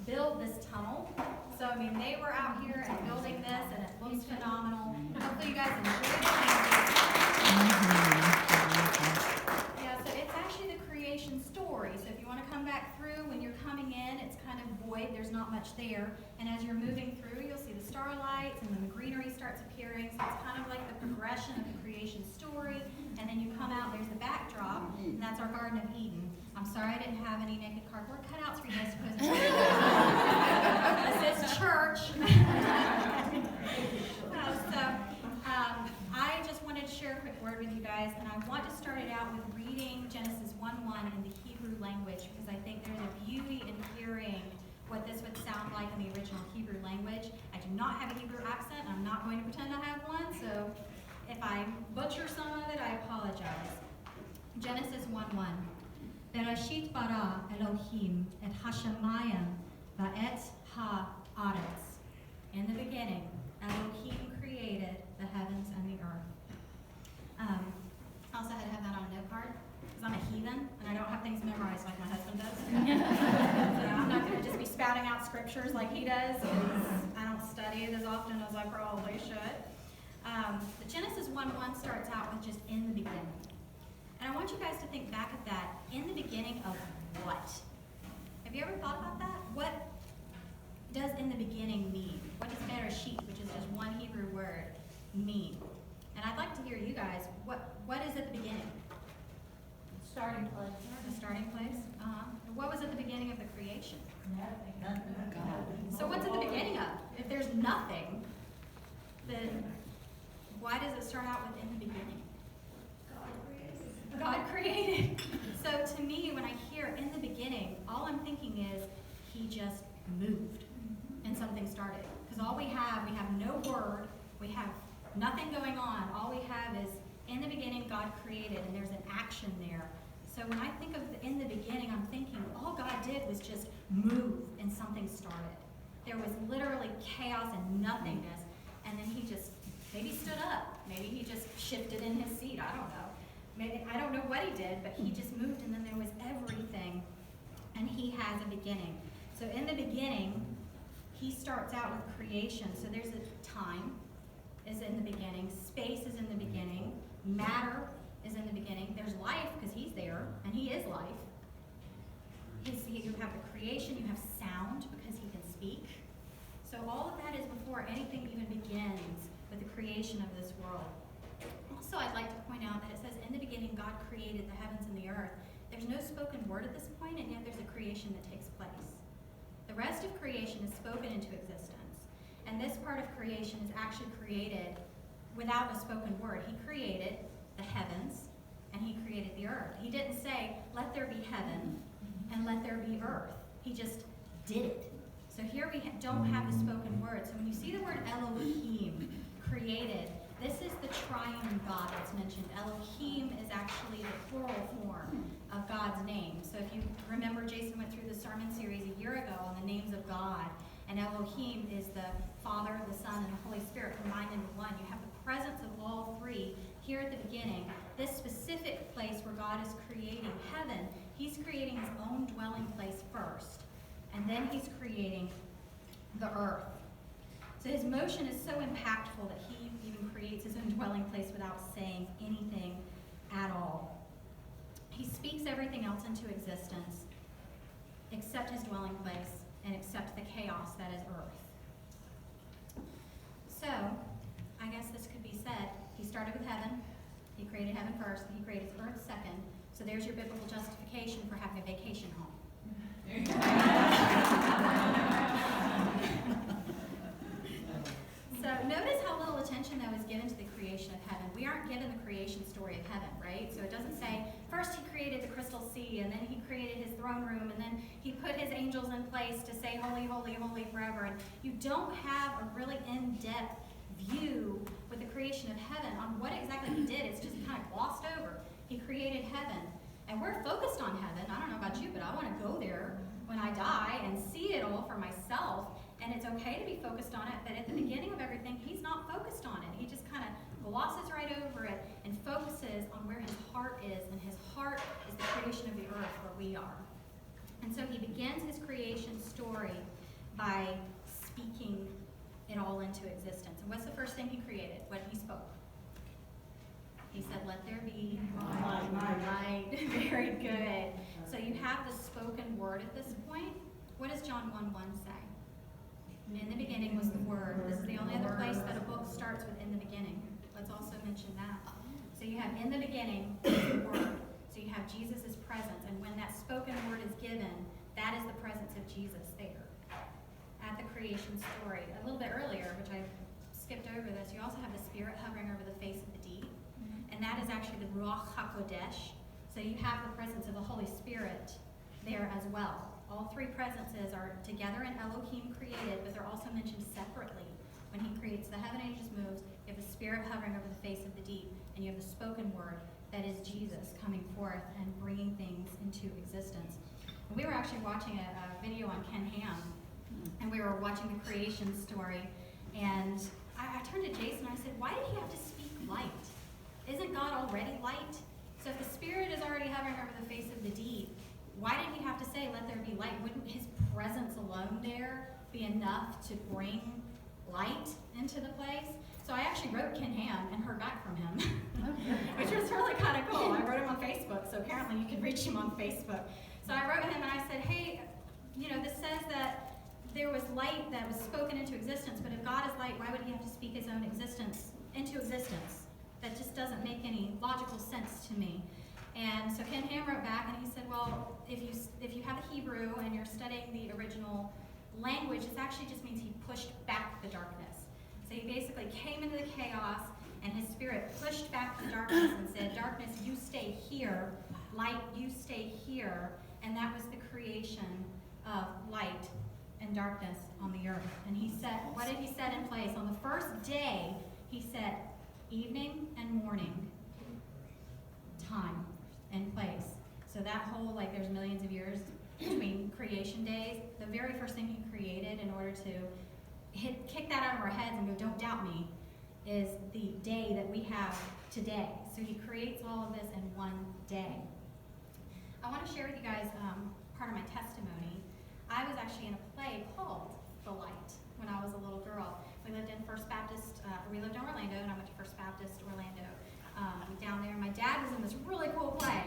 build this tunnel. So, I mean, they were out here and building this, and it looks phenomenal. Hopefully you guys enjoy it. Yeah, so it's actually the creation story. So if you want to come back through, when you're coming in, it's kind of void. There's not much there. And as you're moving through, you'll see the starlights, and then the greenery starts appearing. So it's kind of like the progression of the creation story. And then you come out, there's the backdrop, and that's our Garden of Eden. I'm sorry I didn't have any naked cardboard cutouts for you guys to put in. This is church. I just wanted to share a quick word with you guys, and I want to start it out with reading Genesis 1:1 in the Hebrew language, because I think there's a beauty in hearing what this would sound like in the original Hebrew language. I do not have a Hebrew accent, and I'm not going to pretend I have one, so if I butcher some of it, I apologize. Genesis 1:1. Bereshit bara Elohim et hashamayim va'et ha'aretz. In the beginning, Elohim created the heavens and the earth. I also had to have that on a note card, because I'm a heathen, and I don't have things memorized like my husband does. So I'm not going to just be spouting out scriptures like he does, because I don't study it as often as I probably should. The Genesis 1:1 starts out with just in the beginning. And I want you guys to think back at that. In the beginning of what? Have you ever thought about that? What does in the beginning mean? What does Bereshit, which is just one Hebrew word, mean? And I'd like to hear you guys, what is at the beginning? Starting place. The starting place? What was at the beginning of the creation? Nothing. God. So what's at the beginning of? If there's nothing, then why does it start out with in the beginning? God created. So to me, when I hear in the beginning, all I'm thinking is he just moved and something started. Because all we have no word, we have nothing going on. All we have is in the beginning God created, and there's an action there. So when I think of in the beginning, I'm thinking all God did was just move and something started. There was literally chaos and nothingness, and then he just maybe stood up. Maybe he just shifted in his seat. I don't know. Maybe, I don't know what he did, but he just moved, and then there was everything, and he has a beginning. So in the beginning, he starts out with creation. So there's a time is in the beginning, space is in the beginning, matter is in the beginning. There's life because he's there, and he is life. You have the creation, you have sound because he can speak. So all of that is before anything even begins with the creation of this world. Also, I'd like to point out that it says, in the beginning, God created the heavens and the earth. There's no spoken word at this point, and yet there's a creation that takes place. The rest of creation is spoken into existence. And this part of creation is actually created without a spoken word. He created the heavens, and he created the earth. He didn't say, let there be heaven, and let there be earth. He just did it. So here we don't have the spoken word. So when you see the word Elohim, created, this is the triune God that's mentioned. Elohim is actually the plural form of God's name. So if you remember, Jason went through the sermon series a year ago on the names of God. And Elohim is the Father, the Son, and the Holy Spirit combined into one. You have the presence of all three here at the beginning. This specific place where God is creating heaven, he's creating his own dwelling place first. And then he's creating the earth. So his motion is so impactful that he even creates his own dwelling place without saying anything at all. He speaks everything else into existence except his dwelling place and except the chaos that is earth. So, I guess this could be said, he started with heaven, he created heaven first, and he created earth second. So there's your biblical justification for having a vacation home. So notice how little attention that was given to the creation of heaven. We aren't given the creation story of heaven, right? So it doesn't say, first he created the crystal sea, and then he created his throne room, and then he put his angels in place to say, holy, holy, holy forever. And you don't have a really in-depth view with the creation of heaven on what exactly he did. It's just kind of glossed over. He created heaven. And we're focused on heaven. I don't know about you, but I want to go there when I die and see it all for myself. And it's okay to be focused on it, but at the beginning of everything, he's not focused on it. He just kind of glosses right over it and focuses on where his heart is, and his heart is the creation of the earth where we are. And so he begins his creation story by speaking it all into existence. And what's the first thing he created? What he spoke? He said, let there be light. Very good. So you have the spoken word at this point. What does John 1:1 say? In the beginning was the Word. This is the only other place that a book starts with in the beginning. Let's also mention that. So you have in the beginning is the Word. So you have Jesus' presence. And when that spoken word is given, that is the presence of Jesus there. At the creation story. A little bit earlier, which I skipped over this, you also have the Spirit hovering over the face of the deep. And that is actually the Ruach HaKodesh. So you have the presence of the Holy Spirit there as well. All three presences are together in Elohim created, but they're also mentioned separately. When he creates the heaven and just moves, you have the Spirit hovering over the face of the deep, and you have the spoken word that is Jesus coming forth and bringing things into existence. And we were actually watching a video on Ken Ham, and we were watching the creation story, and I turned to Jason and I said, why did he have to speak light? Isn't God already light? So if the Spirit is already hovering over the face of the deep, why did he have to say, let there be light? Wouldn't his presence alone there be enough to bring light into the place? So I actually wrote Ken Ham and heard back from him, which was really kind of cool. I wrote him on Facebook, so apparently you could reach him on Facebook. So I wrote him and I said, hey, this says that there was light that was spoken into existence, but if God is light, why would he have to speak his own existence into existence? That just doesn't make any logical sense to me. And so Ken Ham wrote back and he said, well, if you have a Hebrew and you're studying the original language, it actually just means he pushed back the darkness. So he basically came into the chaos and his Spirit pushed back the darkness and said, darkness, you stay here. Light, you stay here. And that was the creation of light and darkness on the earth. And he said, what did he set in place? On the first day, he set evening and morning time and place. So that whole, there's millions of years between creation days, the very first thing he created in order to kick that out of our heads and go, don't doubt me, is the day that we have today. So he creates all of this in one day. I want to share with you guys part of my testimony. I was actually in a play called The Light when I was a little girl. We lived in we lived in Orlando, and I went to First Baptist Orlando down there. My dad was in this really cool play,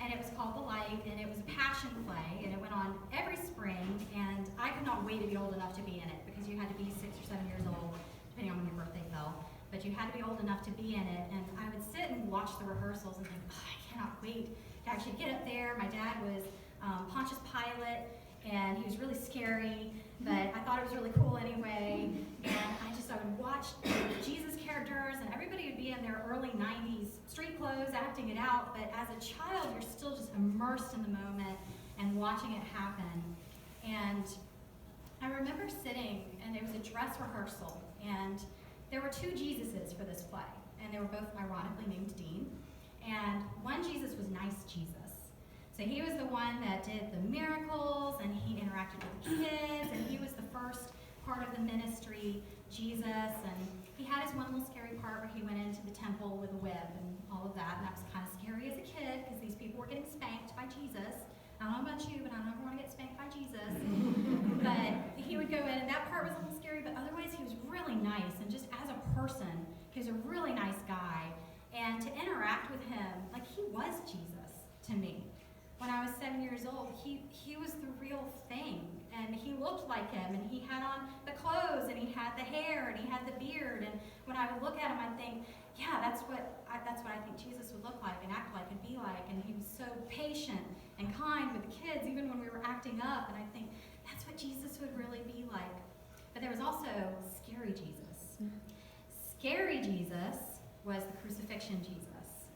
and it was called The Light, and it was a passion play, and it went on every spring, and I could not wait to be old enough to be in it, because you had to be 6 or 7 years old, depending on when your birthday fell, but you had to be old enough to be in it, and I would sit and watch the rehearsals and think, I cannot wait to actually get up there. My dad was Pontius Pilate, and he was really scary, but I thought it was really cool anyway. And I would watch Jesus characters, and everybody would be in their early 90s street clothes acting it out, but as a child, you're still just immersed in the moment and watching it happen. And I remember sitting, and it was a dress rehearsal, and there were two Jesuses for this play, and they were both ironically named Dean. And one Jesus was nice Jesus. So he was the one that did the miracles, and he interacted with the kids, and he was the first part of the ministry, Jesus, and he had his one little scary part where he went into the temple with a whip and all of that, and that was kind of scary as a kid, because these people were getting spanked by Jesus. I don't know about you, but I don't ever want to get spanked by Jesus. But he would go in, and that part was a little scary, but otherwise he was really nice, and just as a person, he was a really nice guy, and to interact with him, he was Jesus to me. When I was 7 years old, he was the real thing, and he looked like him, and he had on the clothes, and he had the hair, and he had the beard, and when I would look at him, I'd think, yeah, that's what I think Jesus would look like and act like and be like, and he was so patient and kind with the kids, even when we were acting up, and I think that's what Jesus would really be like. But there was also scary Jesus. Scary Jesus was the crucifixion Jesus.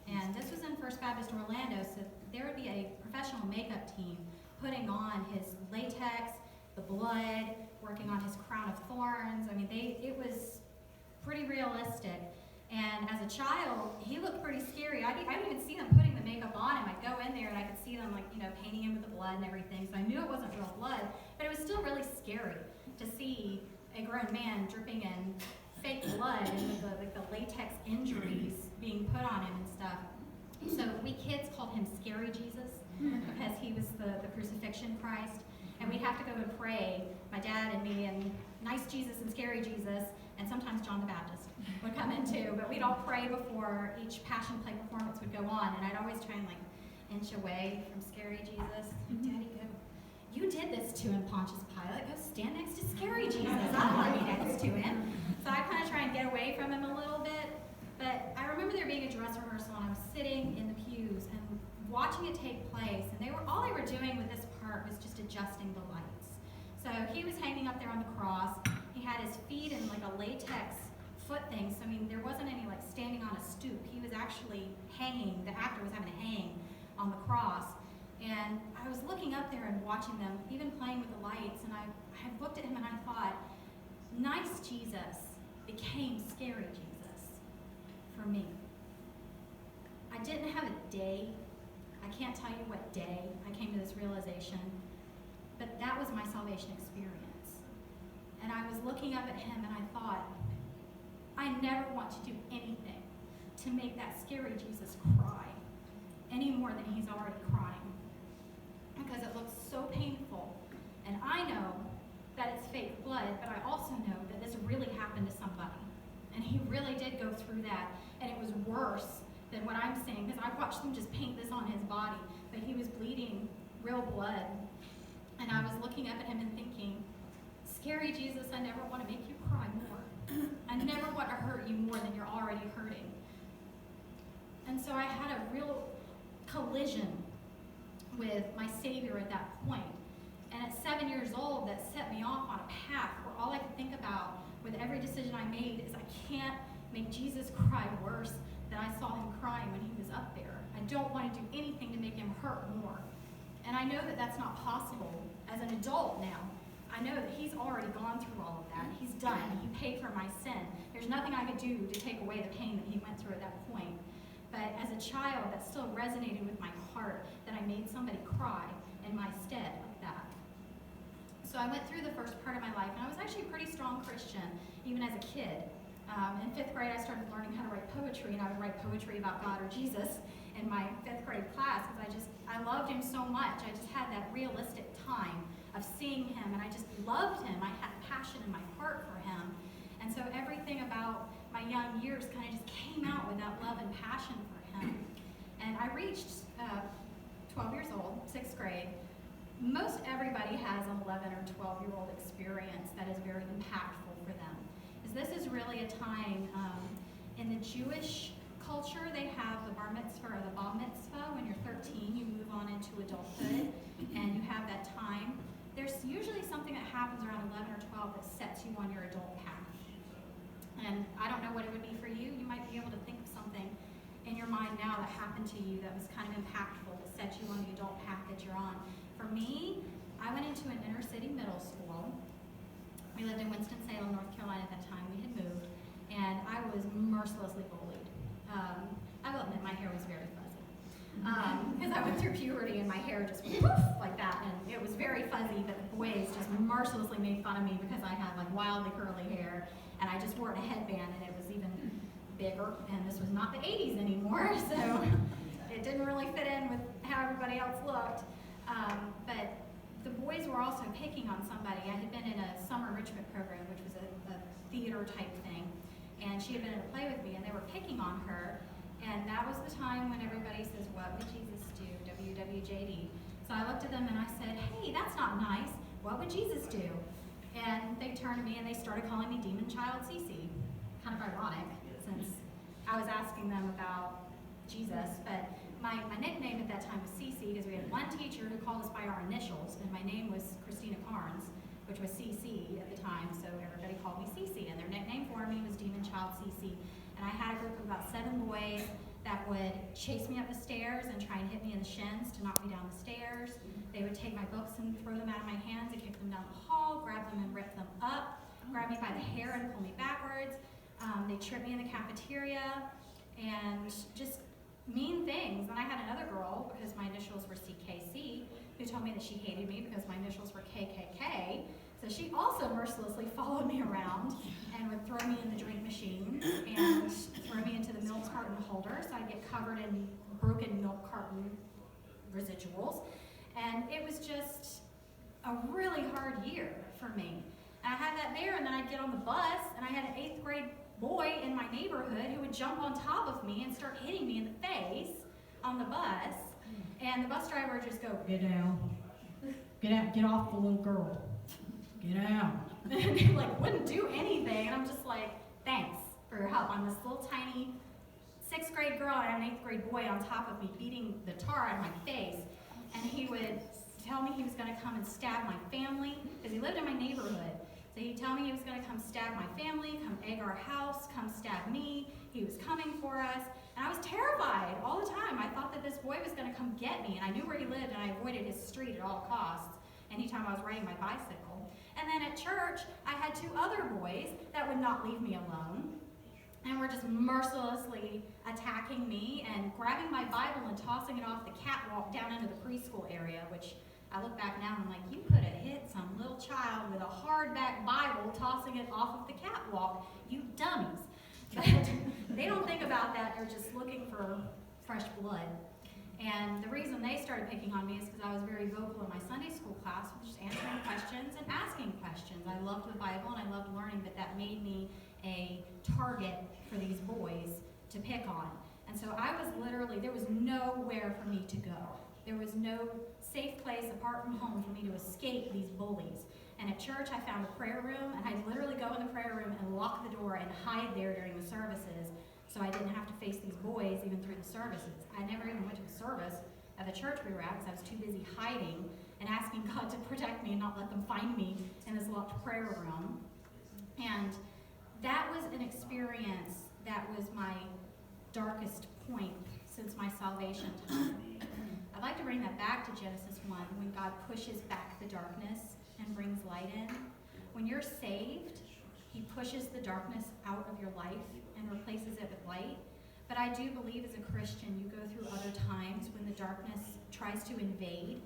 And this was in First Baptist Orlando, so there would be a professional makeup team putting on his latex, the blood, working on his crown of thorns. I mean, it was pretty realistic. And as a child, he looked pretty scary. I didn't even see them putting the makeup on him. I'd go in there and I could see them painting him with the blood and everything. So I knew it wasn't real blood, but it was still really scary to see a grown man dripping in fake blood and with the latex injuries being put on him and stuff. So we kids called him Scary Jesus because he was the crucifixion Christ. And we'd have to go and pray, my dad and me, and nice Jesus and scary Jesus, and sometimes John the Baptist would come in too. But we'd all pray before each Passion Play performance would go on, and I'd always try and like inch away from scary Jesus. Daddy, go. You did this to him, Pontius Pilate. Go stand next to scary Jesus. I don't want to be next to him. So I kind of try and get away from him a little bit. But I remember there being a dress rehearsal, and I was sitting in the pews and watching it take place. And all they were doing with this part was just adjusting the lights. So he was hanging up there on the cross. He had his feet in like a latex foot thing. So I mean, there wasn't any like standing on a stoop. He was actually hanging. The actor was having to hang on the cross. And I was looking up there and watching them, even playing with the lights, and I looked at him and I thought, nice Jesus became scary Jesus for me. I didn't have a day. I can't tell you what day I came to this realization, but that was my salvation experience. And I was looking up at him and I thought, I never want to do anything to make that scary Jesus cry any more than he's already crying, because it looks so painful. And I know that it's fake blood, but I also know that this really happened to somebody. And he really did go through that, and it was worse than what I'm seeing, because I watched them just paint this on his body, but he was bleeding real blood. And I was looking up at him and thinking, scary Jesus, I never want to make you cry more. I never want to hurt you more than you're already hurting. And so I had a real collision with my Savior at that point. And at 7 years old, that set me off on a path where all I could think about with every decision I made is I can't make Jesus cry worse than I saw him crying when he was up there. I don't want to do anything to make him hurt more. And I know that that's not possible as an adult now. I know that he's already gone through all of that. He's done. He paid for my sin. There's nothing I could do to take away the pain that he went through at that point. But as a child, that still resonated with my heart that I made somebody cry in my stead like that. So I went through the first part of my life, and I was actually a pretty strong Christian, even as a kid. In 5th grade, I started learning how to write poetry, and I would write poetry about God or Jesus in my 5th grade class, because I loved him so much. I just had that realistic time of seeing him, and I just loved him. I had passion in my heart for him. And so everything about my young years kind of just came out with that love and passion for him. And I reached 12 years old, 6th grade. Most everybody has an 11 or 12-year-old experience that is very impactful for them. Because this is really a time, in the Jewish culture, they have the bar mitzvah or the bat mitzvah. When you're 13, you move on into adulthood, and you have that time. There's usually something that happens around 11 or 12 that sets you on your adult path. And I don't know what it would be for you. You might be able to think of something in your mind now that happened to you that was kind of impactful, that set you on the adult path that you're on. For me, I went into an inner city middle school. We lived in Winston-Salem, North Carolina at that time. We had moved, and I was mercilessly bullied. I will admit my hair was very fuzzy, because I went through puberty and my hair just went poof like that, and it was very fuzzy, but the boys just mercilessly made fun of me because I had like wildly curly hair, and I just wore a headband, and it was even bigger, and this was not the 80s anymore, so it didn't really fit in with how everybody else looked. But the boys were also picking on somebody. I had been in a summer enrichment program, which was a theater type thing, and she had been in a play with me, and they were picking on her, and that was the time when everybody says, what would Jesus do? WWJD. So I looked at them and I said, hey, that's not nice. What would Jesus do? And they turned to me and they started calling me Demon Child Cece. Kind of ironic, since I was asking them about Jesus, but my nickname at that time was Cece, because we had one teacher who called us by our initials, and my name was Christie Carnes, which was CC at the time, so everybody called me Cece, and their nickname for me was Demon Child Cece. And I had a group of about 7 boys that would chase me up the stairs and try and hit me in the shins to knock me down the stairs. They would take my books and throw them out of my hands and kick them down the hall, grab them and rip them up, grab me by the hair and pull me backwards. They tripped me in the cafeteria, and just mean things. Then I had another girl, because my initials were CKC, who told me that she hated me because my initials were KKK. So she also mercilessly followed me around and would throw me in the drink machine and throw me into the milk carton holder, so I'd get covered in broken milk carton residuals. And it was just a really hard year for me. And I had that there, and then I'd get on the bus, and I had an 8th grade boy in my neighborhood who would jump on top of me and start hitting me in the face on the bus. And the bus driver would just go, "Get down. Get out. Get off the little girl. Get out." And they like wouldn't do anything. And I'm just like, "Thanks for your help." I'm this little tiny 6th grade girl and an 8th grade boy on top of me beating the tar out of my face. And he would tell me he was going to come and stab my family because he lived in my neighborhood. So he'd tell me he was going to come stab my family, come egg our house, come stab me. He was coming for us. And I was terrified all the time. I thought that this boy was going to come get me. And I knew where he lived, and I avoided his street at all costs anytime I was riding my bicycle. And then at church, I had 2 other boys that would not leave me alone. And were just mercilessly attacking me and grabbing my Bible and tossing it off the catwalk down into the preschool area, which I look back now and I'm like, you could have hit some little child with a hardback Bible tossing it off of the catwalk, you dummies. But they don't think about that, they're just looking for fresh blood. And the reason they started picking on me is because I was very vocal in my Sunday school class, just answering questions and asking questions. I loved the Bible and I loved learning, but that made me a target for these boys to pick on. And so I was literally, there was nowhere for me to go. There was no safe place apart from home for me to escape these bullies. And at church, I found a prayer room, and I'd literally go in the prayer room and lock the door and hide there during the services so I didn't have to face these boys even through the services. I never even went to a service at the church we were at because I was too busy hiding and asking God to protect me and not let them find me in this locked prayer room. And that was an experience that was my darkest point since my salvation time. I'd like to bring that back to Genesis 1, when God pushes back the darkness and brings light in. When you're saved, he pushes the darkness out of your life and replaces it with light. But I do believe as a Christian, you go through other times when the darkness tries to invade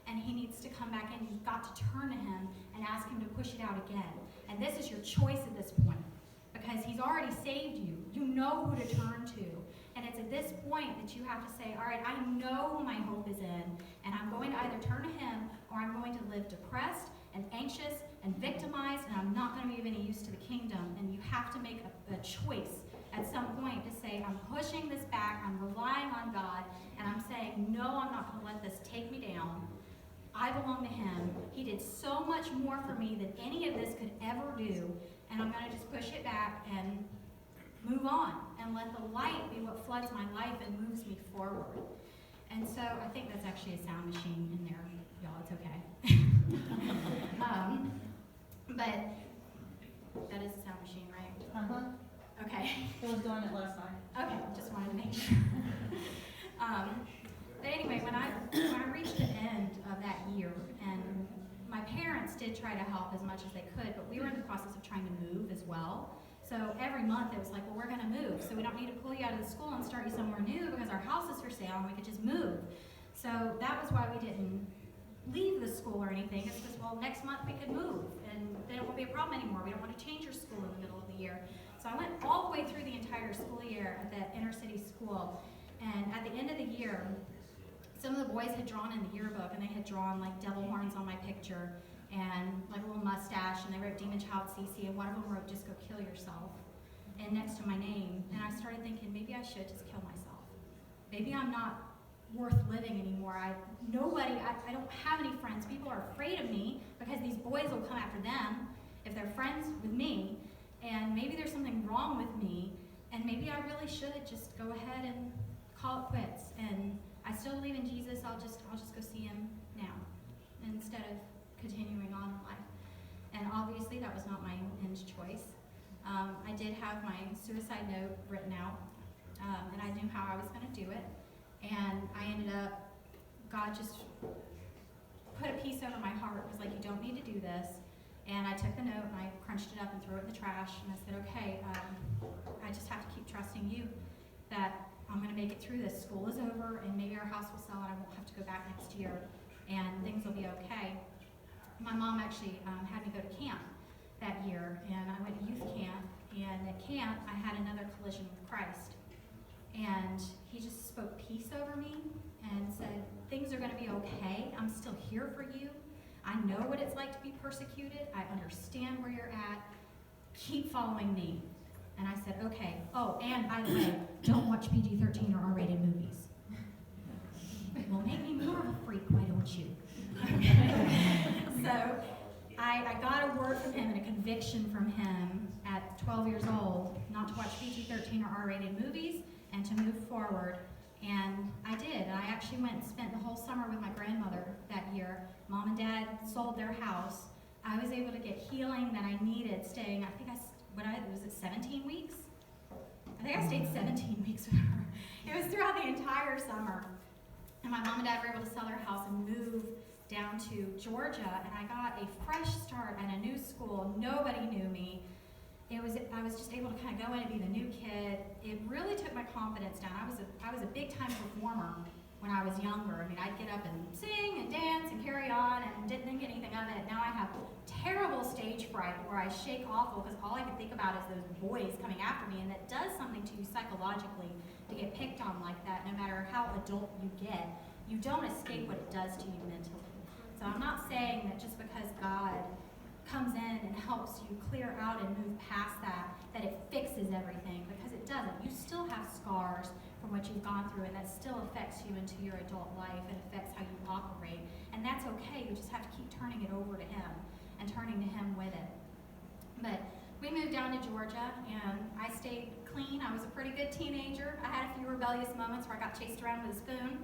and he needs to come back in. You've got to turn to him and ask him to push it out again. And this is your choice at this point, because he's already saved you. You know who to turn to. And it's at this point that you have to say, all right, I know who my hope is in, and I'm going to either turn to him or I'm going to live depressed and anxious and victimized, and I'm not going to be of any use to the kingdom. And you have to make a choice at some point to say, I'm pushing this back, I'm relying on God, and I'm saying, no, I'm not going to let this take me down. I belong to him. He did so much more for me than any of this could ever do, and I'm going to just push it back and move on and let the light be what floods my life and moves me forward. And so I think that's actually a sound machine in there, y'all. It's okay. But that is a sound machine, right? Uh-huh. Okay. It was doing it last night. Okay, just wanted to make sure. But anyway, when I reached the end of that year, and my parents did try to help as much as they could, but we were in the process of trying to move as well. So every month it was like, well, we're going to move, so we don't need to pull you out of the school and start you somewhere new because our house is for sale and we could just move. So that was why we didn't leave the school or anything. It's because, well, next month we could move and then it won't be a problem anymore. We don't want to change your school in the middle of the year. So I went all the way through the entire school year at that inner city school. And at the end of the year, some of the boys had drawn in the yearbook, and they had drawn like devil horns on my picture and like a little mustache, and they wrote Demon Child CC, and one of them wrote just go kill yourself, and next to my name. And I started thinking, maybe I should just kill myself. Maybe I'm not worth living anymore. I don't have any friends. People are afraid of me because these boys will come after them if they're friends with me, and maybe there's something wrong with me, and maybe I really should just go ahead and call it quits. And I still believe in Jesus. I'll just go see him now instead of continuing on in life. And obviously that was not my end choice. I did have my suicide note written out, and I knew how I was going to do it. And I ended up, God just put a piece over my heart. It was like, you don't need to do this. And I took the note and I crunched it up and threw it in the trash. And I said, okay, I just have to keep trusting you that I'm going to make it through this. School is over, and maybe our house will sell, and I won't have to go back next year, and things will be okay. My mom actually had me go to camp that year, and I went to youth camp, and at camp, I had another collision with Christ. And he just spoke peace over me and said, things are going to be okay. I'm still here for you. I know what it's like to be persecuted. I understand where you're at. Keep following me. And I said, okay. Oh, and by the way, don't watch PG-13 or R-rated movies. Well, make me more of a freak, why don't you? So I got a word from him and a conviction from him at 12 years old not to watch PG-13 or R-rated movies and to move forward. And I did. I actually went and spent the whole summer with my grandmother that year. Mom and Dad sold their house. I was able to get healing that I needed staying, was it 17 weeks? I think I stayed 17 weeks with her. It was throughout the entire summer. And my mom and dad were able to sell their house and move down to Georgia, and I got a fresh start at a new school. Nobody knew me. I was just able to kind of go in and be the new kid. It really took my confidence down. I was a big time performer when I was younger. I mean, I'd get up and sing and dance and carry on and didn't think anything of it. Now I have terrible stage fright where I shake awful because all I can think about is those boys coming after me, and that does something to you psychologically to get picked on like that. No matter how adult you get, you don't escape what it does to you mentally. So I'm not saying that just because God comes in and helps you clear out and move past that it fixes everything, because it doesn't. You still have scars from what you've gone through, and that still affects you into your adult life and affects how you operate. And that's okay. You just have to keep turning it over to Him and turning to Him with it. But we moved down to Georgia, and I stayed clean. I was a pretty good teenager. I had a few rebellious moments where I got chased around with a spoon.